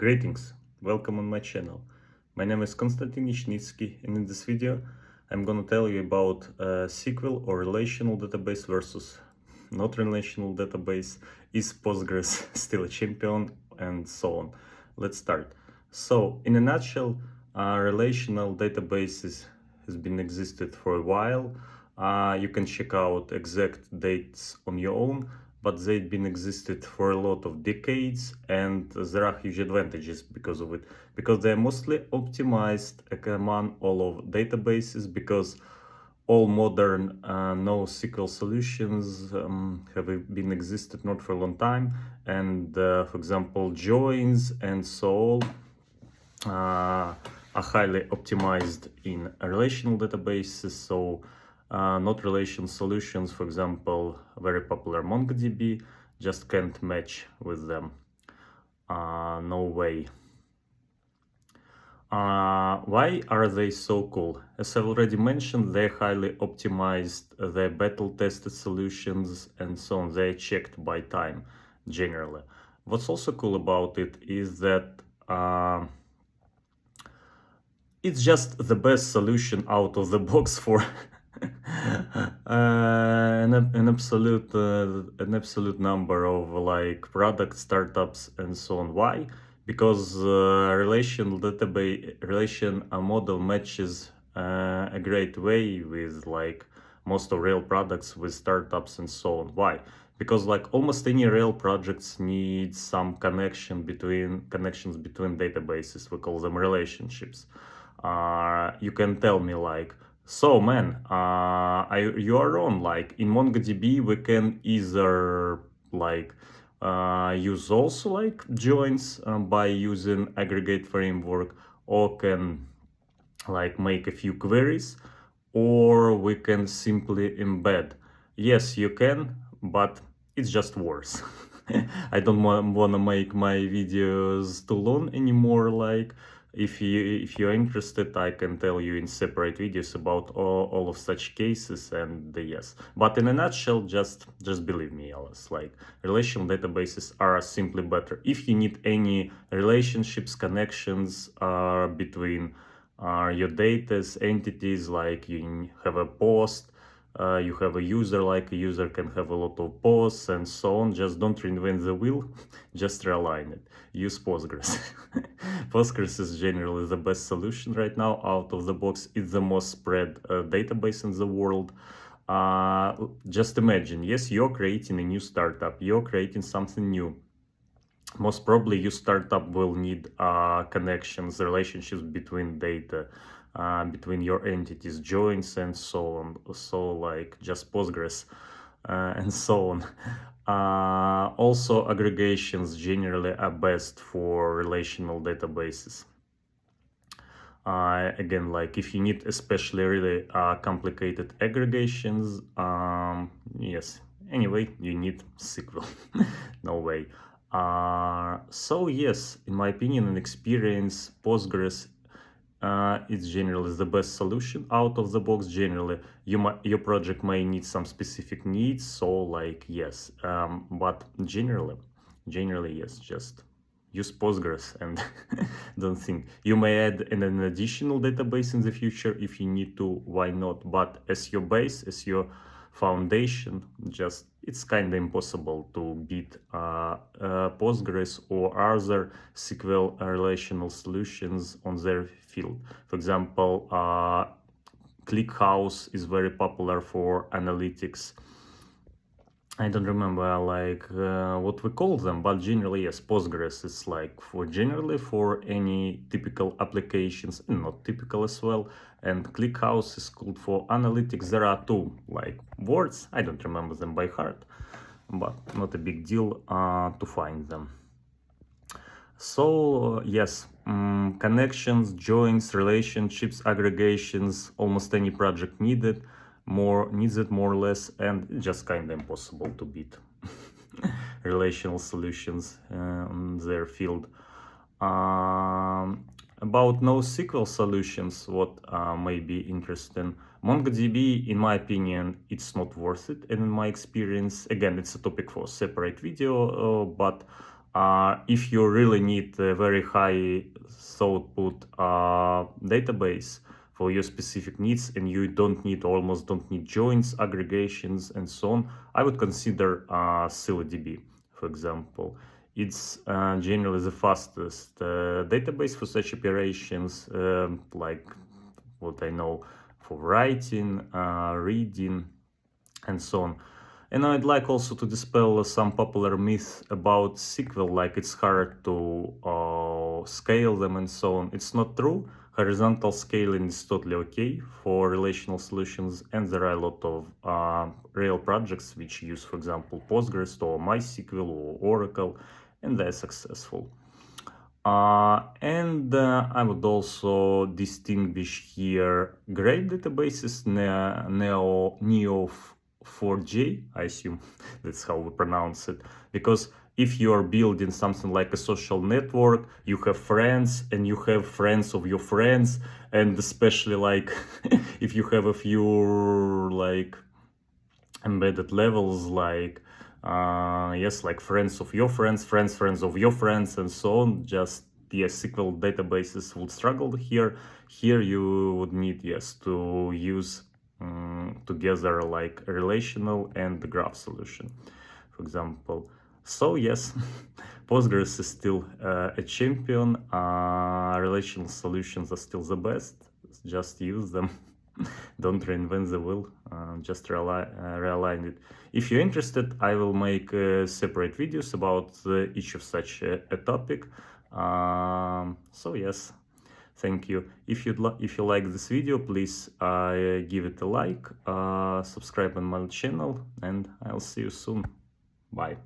Greetings, welcome on my channel. My name is Constantine Yachnytskyi, and in this video I'm gonna tell you about SQL or relational database versus not relational database. Is Postgres still a champion, and so on. Let's start. So in a nutshell, relational databases has been existed for a while. You can check out exact dates on your own, but they've been existed for a lot of decades, and there are huge advantages because of it, because they're mostly optimized among all of databases, because all modern NoSQL solutions have been existed not for a long time, and for example joins and so on are highly optimized in relational databases. So not relational solutions, for example, very popular MongoDB, just can't match with them. No way. Why are they so cool? As I've already mentioned, they're highly optimized, they're battle-tested solutions, and so on. They're checked by time, generally. What's also cool about it is that it's just the best solution out of the box for an absolute number of like product startups and so on. Why? Because relation model matches a great way with like most of real products with startups and so on. Why? Because like almost any real projects need some connections between databases. We call them relationships. You can tell me like, so man, you are wrong. Like in MongoDB, we can either like use also like joins by using aggregate framework, or can like make a few queries, or we can simply embed. Yes, you can, but it's just worse. I don't want to make my videos too long anymore. Like if you're interested, I can tell you in separate videos about all of such cases, and yes. But in a nutshell, just believe me, Alice, like relational databases are simply better. If you need any relationships, connections between your data's entities, like you have a post, you have a user, like a user can have a lot of posts and so on. Just don't reinvent the wheel, just realign it. Use Postgres. Postgres is generally the best solution right now out of the box. It's the most spread database in the world. Just imagine, yes, you're creating a new startup, you're creating something new. Most probably your startup will need connections, relationships between data, between your entities, joins and so on. So like just Postgres and so on. Also aggregations generally are best for relational databases. Again, like if you need especially really complicated aggregations, yes, anyway, you need SQL. No way. So yes, in my opinion and experience, Postgres it's generally the best solution out of the box. Generally, your project may need some specific needs, so like yes, but generally yes, just use Postgres and don't think. You may add an additional database in the future if you need to, why not? But as your base, as your foundation, just it's kind of impossible to beat Postgres or other SQL relational solutions on their field. For example, ClickHouse is very popular for analytics. I don't remember like what we call them, but generally yes, Postgres is like generally for any typical applications, and not typical as well. And ClickHouse is called for analytics. There are two like words, I don't remember them by heart, but not a big deal to find them. So yes, connections, joins, relationships, aggregations, almost any project needed. Needs it more or less, and it's just kind of impossible to beat relational solutions on their field. About NoSQL solutions, what may be interesting. MongoDB, in my opinion, it's not worth it, and in my experience, again, it's a topic for a separate video, but If you really need a very high throughput database for your specific needs, and you almost don't need joins, aggregations, and so on, I would consider ScyllaDB, for example. It's generally the fastest database for such operations, like what I know, for writing, reading, and so on. And I'd like also to dispel some popular myths about SQL, like it's hard to scale them and so on. It's not true. Horizontal scaling is totally okay for relational solutions, and there are a lot of real projects which use, for example, Postgres or MySQL or Oracle, and they're successful. I would also distinguish here great databases, Neo4j, I assume that's how we pronounce it, because if you are building something like a social network, you have friends and you have friends of your friends, and especially like if you have a few like embedded levels, like yes, like friends of your friends, friends of your friends, and so on, just SQL databases would struggle here. Here you would need, yes, to use together like a relational and the graph solution, for example. So yes, Postgres is still a champion. Relational solutions are still the best. Just use them. Don't reinvent the wheel. Just realign it. If you're interested, I will make separate videos about each of such a topic. So yes, thank you. If you like this video, please give it a like, subscribe on my channel, and I'll see you soon. Bye.